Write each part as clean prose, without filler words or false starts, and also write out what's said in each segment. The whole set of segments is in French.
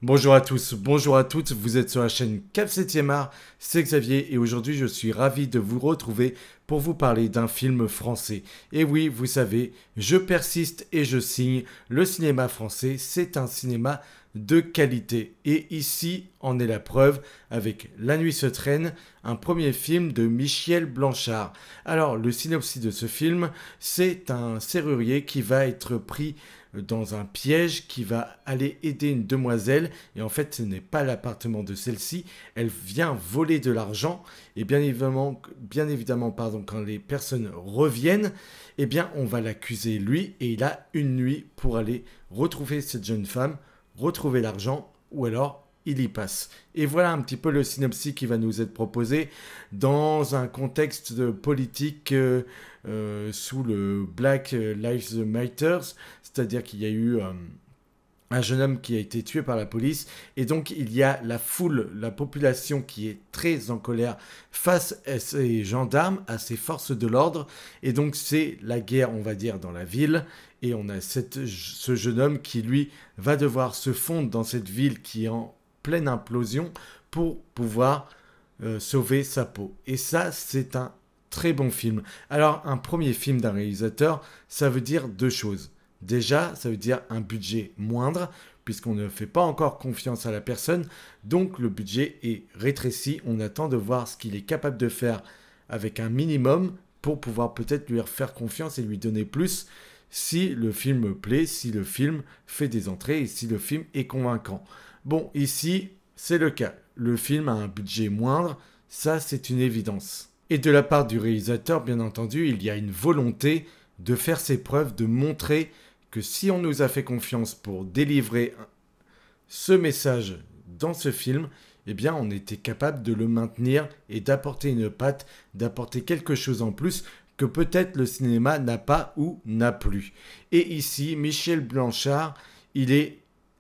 Bonjour à tous, bonjour à toutes, vous êtes sur la chaîne Cap 7e Art, c'est Xavier et aujourd'hui je suis ravi de vous retrouver pour vous parler d'un film français. Et oui, vous savez, je persiste et je signe, le cinéma français c'est un cinéma de qualité. Et ici en est la preuve avec La Nuit se traîne, un premier film de Michel Blanchard. Alors le synopsis de ce film, c'est un serrurier qui va être pris dans un piège qui va aller aider une demoiselle et en fait ce n'est pas l'appartement de celle-ci, elle vient voler de l'argent et bien évidemment pardon, quand les personnes reviennent, eh bien on va l'accuser lui et il a une nuit pour aller retrouver cette jeune femme, retrouver l'argent ou alors il y passe. Et voilà un petit peu le synopsis qui va nous être proposé dans un contexte de politique sous le Black Lives Matter, c'est-à-dire qu'il y a eu un jeune homme qui a été tué par la police et donc il y a la foule, la population qui est très en colère face à ces gendarmes, à ces forces de l'ordre et donc c'est la guerre on va dire dans la ville et on a ce jeune homme qui lui va devoir se fondre dans cette ville qui est en pleine implosion pour pouvoir sauver sa peau. Et ça, c'est un très bon film. Alors, un premier film d'un réalisateur, ça veut dire deux choses. Déjà, ça veut dire un budget moindre, puisqu'on ne fait pas encore confiance à la personne, donc le budget est rétréci. On attend de voir ce qu'il est capable de faire avec un minimum pour pouvoir peut-être lui faire confiance et lui donner plus si le film plaît, si le film fait des entrées et si le film est convaincant. Bon, ici, c'est le cas. Le film a un budget moindre, ça c'est une évidence. Et de la part du réalisateur, bien entendu, il y a une volonté de faire ses preuves, de montrer que si on nous a fait confiance pour délivrer ce message dans ce film, eh bien on était capable de le maintenir et d'apporter une patte, d'apporter quelque chose en plus que peut-être le cinéma n'a pas ou n'a plus. Et ici, Michel Blanchard, il est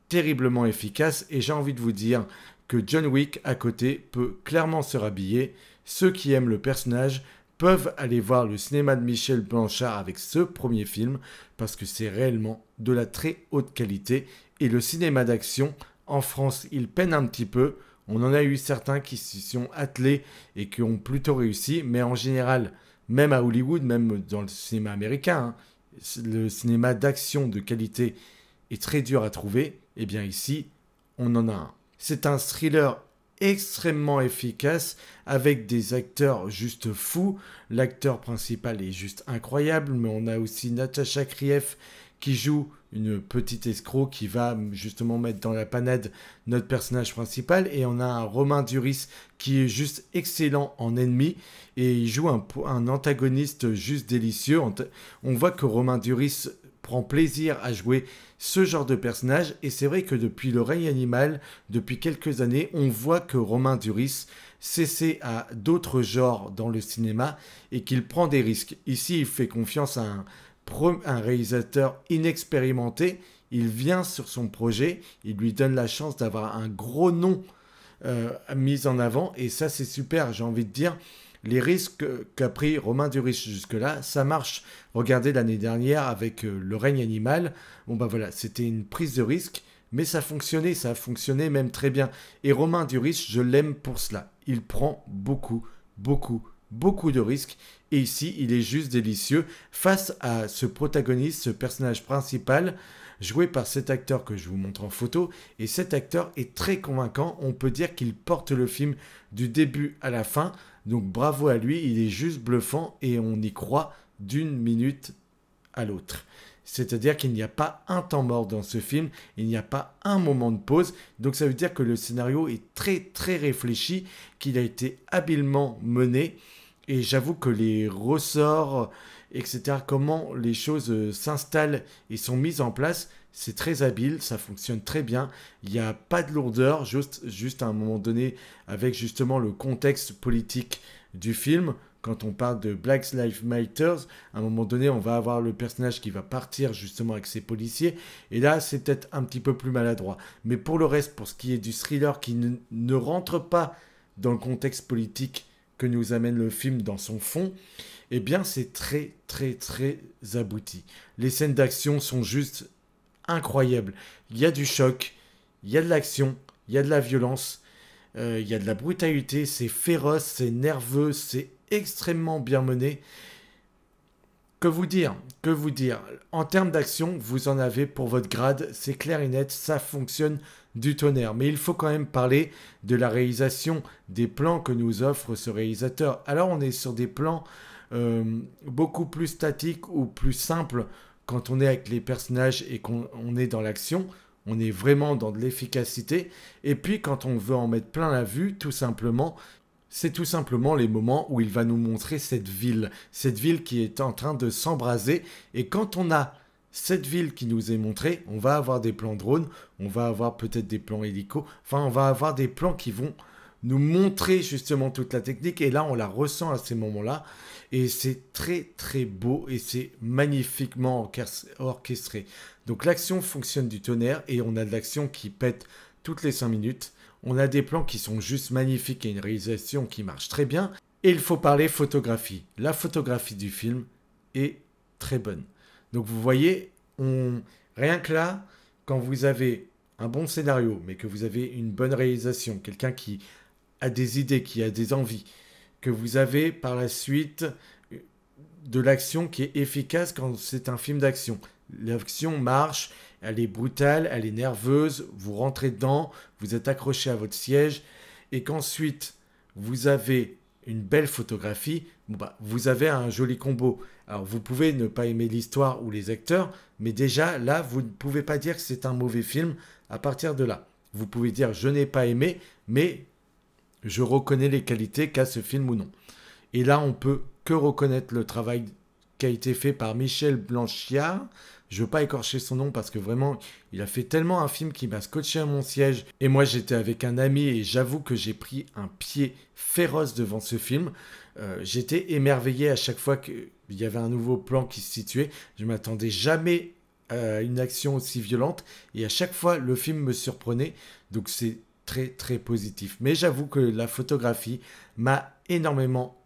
terriblement efficace et j'ai envie de vous dire que John Wick à côté peut clairement se rhabiller. Ceux qui aiment le personnage peuvent aller voir le cinéma de Michel Blanchard avec ce premier film parce que c'est réellement de la très haute qualité et le cinéma d'action en France il peine un petit peu. On en a eu certains qui s'y sont attelés et qui ont plutôt réussi, mais en général, même à Hollywood, même dans le cinéma américain, hein, le cinéma d'action de qualité est très dur à trouver. Et bien ici, on en a un. C'est un thriller extrêmement efficace avec des acteurs juste fous. L'acteur principal est juste incroyable, mais on a aussi Natasha Krief qui joue une petite escroc qui va justement mettre dans la panade notre personnage principal et on a un Romain Duris qui est juste excellent en ennemi et il joue un antagoniste juste délicieux. On voit que Romain Duris prend plaisir à jouer ce genre de personnage et c'est vrai que depuis Le règne animal, depuis quelques années, on voit que Romain Duris s'essaie à d'autres genres dans le cinéma et qu'il prend des risques. Ici, il fait confiance à un réalisateur inexpérimenté, il vient sur son projet, il lui donne la chance d'avoir un gros nom mis en avant et ça c'est super, j'ai envie de dire. Les risques qu'a pris Romain Duris jusque-là, ça marche. Regardez l'année dernière avec Le règne animal. Bon bah voilà, c'était une prise de risque, mais ça a fonctionné même très bien. Et Romain Duris, je l'aime pour cela. Il prend beaucoup de risques. Et ici, il est juste délicieux face à ce protagoniste, ce personnage principal, joué par cet acteur que je vous montre en photo. Et cet acteur est très convaincant. On peut dire qu'il porte le film du début à la fin. Donc bravo à lui, il est juste bluffant et on y croit d'une minute à l'autre. C'est-à-dire qu'il n'y a pas un temps mort dans ce film, il n'y a pas un moment de pause. Donc ça veut dire que le scénario est très réfléchi, qu'il a été habilement mené. Et j'avoue que les ressorts, etc., comment les choses s'installent et sont mises en place, c'est très habile, ça fonctionne très bien. Il n'y a pas de lourdeur, juste à un moment donné, avec justement le contexte politique du film. Quand on parle de Black Lives Matter, à un moment donné, on va avoir le personnage qui va partir justement avec ses policiers. Et là, c'est peut-être un petit peu plus maladroit. Mais pour le reste, pour ce qui est du thriller qui ne rentre pas dans le contexte politique que nous amène le film dans son fond, eh bien c'est très abouti. Les scènes d'action sont juste incroyables. Il y a du choc, il y a de l'action, il y a de la violence, il y a de la brutalité, c'est féroce, c'est nerveux, c'est extrêmement bien mené. Que vous dire? Que vous dire? En termes d'action, vous en avez pour votre grade, c'est clair et net, ça fonctionne du tonnerre. Mais il faut quand même parler de la réalisation, des plans que nous offre ce réalisateur. Alors on est sur des plans beaucoup plus statiques ou plus simples quand on est avec les personnages et qu'on est dans l'action. On est vraiment dans de l'efficacité. Et puis quand on veut en mettre plein la vue, tout simplement, c'est tout simplement les moments où il va nous montrer cette ville qui est en train de s'embraser. Et quand on a cette ville qui nous est montrée, on va avoir des plans drones, on va avoir peut-être des plans hélico, enfin on va avoir des plans qui vont nous montrer justement toute la technique. Et là, on la ressent à ces moments-là. Et c'est très très beau et c'est magnifiquement orchestré. Donc l'action fonctionne du tonnerre et on a de l'action qui pète toutes les 5 minutes. On a des plans qui sont juste magnifiques et une réalisation qui marche très bien. Et il faut parler photographie. La photographie du film est très bonne. Donc vous voyez, rien que là, quand vous avez un bon scénario, mais que vous avez une bonne réalisation, quelqu'un qui a des idées, qui a des envies, que vous avez par la suite de l'action qui est efficace quand c'est un film d'action. L'action marche, elle est brutale, elle est nerveuse, vous rentrez dedans, vous êtes accroché à votre siège, et qu'ensuite vous avez une belle photographie, vous avez un joli combo. Alors vous pouvez ne pas aimer l'histoire ou les acteurs, mais déjà là, vous ne pouvez pas dire que c'est un mauvais film à partir de là. Vous pouvez dire je n'ai pas aimé, mais je reconnais les qualités qu'a ce film ou non. Et là, on peut que reconnaître le travail qui a été fait par Michel Blanchard. Je ne veux pas écorcher son nom parce que vraiment, il a fait tellement un film qui m'a scotché à mon siège. Et moi, j'étais avec un ami et j'avoue que j'ai pris un pied féroce devant ce film. J'étais émerveillé à chaque fois qu'il y avait un nouveau plan qui se situait. Je ne m'attendais jamais à une action aussi violente. Et à chaque fois, le film me surprenait. Donc c'est très très positif. Mais j'avoue que la photographie m'a énormément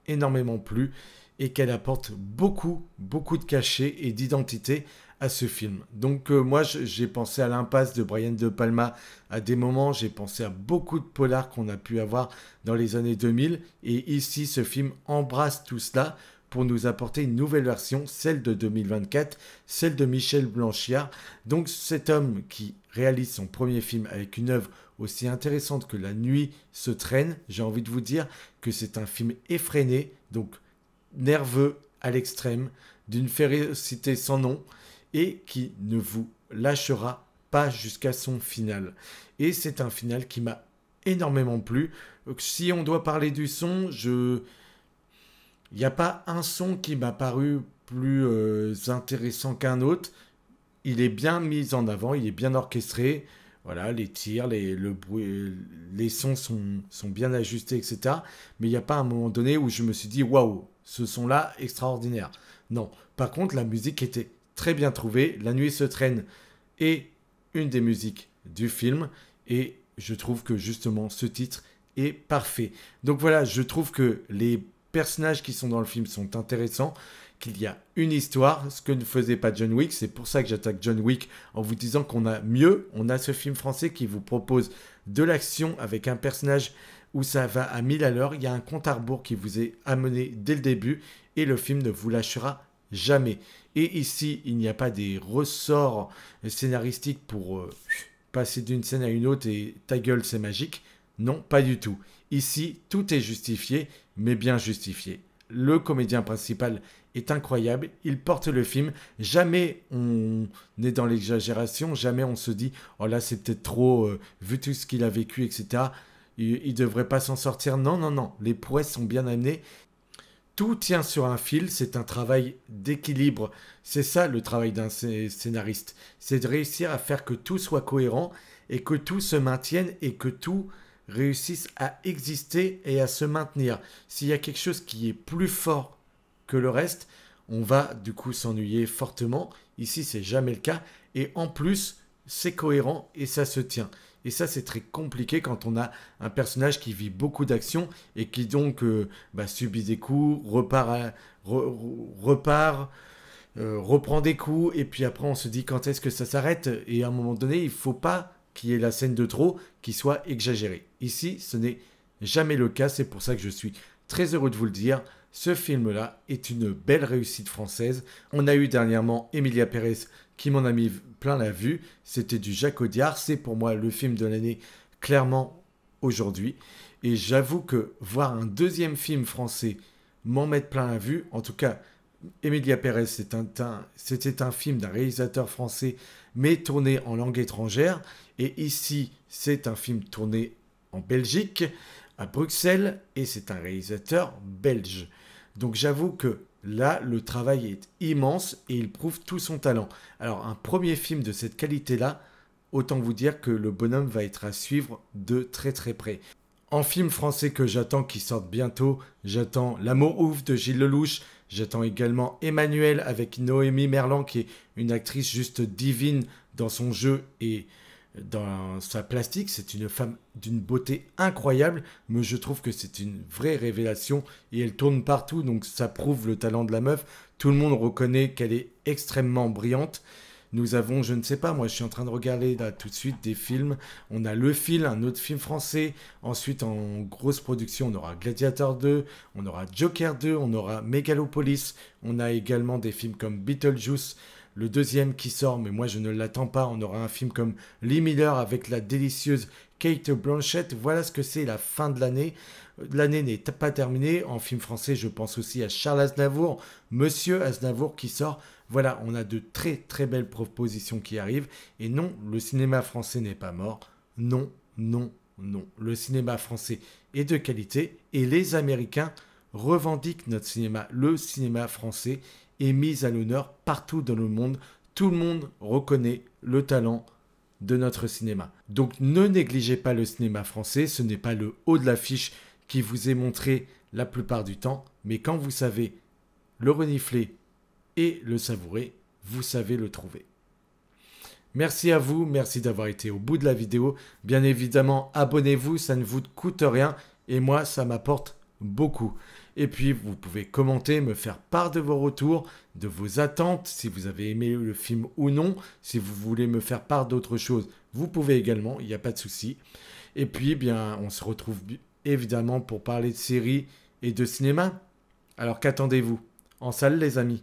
plu et qu'elle apporte beaucoup de cachet et d'identité à ce film. Donc moi j'ai pensé à l'Impasse de Brian De Palma à des moments, j'ai pensé à beaucoup de polars qu'on a pu avoir dans les années 2000 et ici ce film embrasse tout cela pour nous apporter une nouvelle version, celle de 2024, celle de Michel Blanchard. Donc cet homme qui réalise son premier film avec une œuvre aussi intéressante que La Nuit se traîne, j'ai envie de vous dire que c'est un film effréné, donc nerveux à l'extrême, d'une férocité sans nom, et qui ne vous lâchera pas jusqu'à son final. Et c'est un final qui m'a énormément plu. Si on doit parler du son, il n'y a pas un son qui m'a paru plus intéressant qu'un autre. Il est bien mis en avant, il est bien orchestré. Voilà, les tirs, le bruit, les sons sont bien ajustés, etc. Mais il n'y a pas un moment donné où je me suis dit, waouh, ce son-là, extraordinaire. Non. Par contre, la musique était très bien trouvée. La Nuit se traîne est une des musiques du film. Et je trouve que justement, ce titre est parfait. Donc voilà, je trouve que les personnages qui sont dans le film sont intéressants, qu'il y a une histoire, ce que ne faisait pas John Wick. C'est pour ça que j'attaque John Wick en vous disant qu'on a mieux. On a ce film français qui vous propose de l'action avec un personnage où ça va à 1000 à l'heure. Il y a un compte à rebours qui vous est amené dès le début et le film ne vous lâchera jamais. Et ici, il n'y a pas des ressorts scénaristiques pour passer d'une scène à une autre et ta gueule, c'est magique. Non, pas du tout. Ici, tout est justifié, mais bien justifié. Le comédien principal est incroyable, il porte le film, jamais on est dans l'exagération, jamais on se dit « Oh là, c'est peut-être trop, vu tout ce qu'il a vécu, etc. » Il ne devrait pas s'en sortir. Non, non, non, les prouesses sont bien amenées. Tout tient sur un fil, c'est un travail d'équilibre. C'est ça le travail d'un scénariste. C'est de réussir à faire que tout soit cohérent et que tout se maintienne et que tout réussissent à exister et à se maintenir. S'il y a quelque chose qui est plus fort que le reste, on va du coup s'ennuyer fortement. Ici, c'est jamais le cas. Et en plus, c'est cohérent et ça se tient. Et ça, c'est très compliqué quand on a un personnage qui vit beaucoup d'actions et qui donc subit des coups, reprend des coups, et puis après on se dit quand est-ce que ça s'arrête. Et à un moment donné, il ne faut pas qu'il y ait la scène de trop qui soit exagérée. Ici, ce n'est jamais le cas, c'est pour ça que je suis très heureux de vous le dire. Ce film-là est une belle réussite française. On a eu dernièrement Emilia Pérez qui m'en a mis plein la vue. C'était du Jacques Audiard. C'est pour moi le film de l'année, clairement, aujourd'hui. Et j'avoue que voir un deuxième film français m'en mettre plein la vue, en tout cas, Emilia Pérez, c'était un film d'un réalisateur français, mais tourné en langue étrangère. Et ici, c'est un film tourné en Belgique, à Bruxelles, et c'est un réalisateur belge. Donc j'avoue que là, le travail est immense et il prouve tout son talent. Alors un premier film de cette qualité-là, autant vous dire que le bonhomme va être à suivre de très très près. En film français que j'attends qui sorte bientôt, j'attends L'amour ouf de Gilles Lelouch, j'attends également Emmanuel avec Noémie Merlan qui est une actrice juste divine dans son jeu et dans sa plastique. C'est une femme d'une beauté incroyable, mais je trouve que c'est une vraie révélation et elle tourne partout, donc ça prouve le talent de la meuf. Tout le monde reconnaît qu'elle est extrêmement brillante. Nous avons, je ne sais pas, moi je suis en train de regarder là tout de suite des films. On a Le Fil, un autre film français. Ensuite, en grosse production, on aura Gladiator 2, on aura Joker 2, on aura Megalopolis. On a également des films comme Beetlejuice, le deuxième qui sort, mais moi je ne l'attends pas. On aura un film comme Lee Miller avec la délicieuse Kate Blanchett. Voilà ce que c'est la fin de l'année. L'année n'est pas terminée. En film français, je pense aussi à Charles Aznavour, Monsieur Aznavour qui sort. Voilà, on a de très très belles propositions qui arrivent. Et non, le cinéma français n'est pas mort. Non, non, non. Le cinéma français est de qualité et les Américains revendiquent notre cinéma. Le cinéma français est mis à l'honneur partout dans le monde. Tout le monde reconnaît le talent de notre cinéma. Donc ne négligez pas le cinéma français. Ce n'est pas le haut de l'affiche qui vous est montré la plupart du temps. Mais quand vous savez le renifler et le savourer, vous savez le trouver. Merci à vous, merci d'avoir été au bout de la vidéo. Bien évidemment, abonnez-vous, ça ne vous coûte rien et moi, ça m'apporte beaucoup. Et puis, vous pouvez commenter, me faire part de vos retours, de vos attentes, si vous avez aimé le film ou non. Si vous voulez me faire part d'autre chose, vous pouvez également, il n'y a pas de souci. Et puis, bien, on se retrouve évidemment pour parler de séries et de cinéma. Alors qu'attendez-vous? En salle, les amis.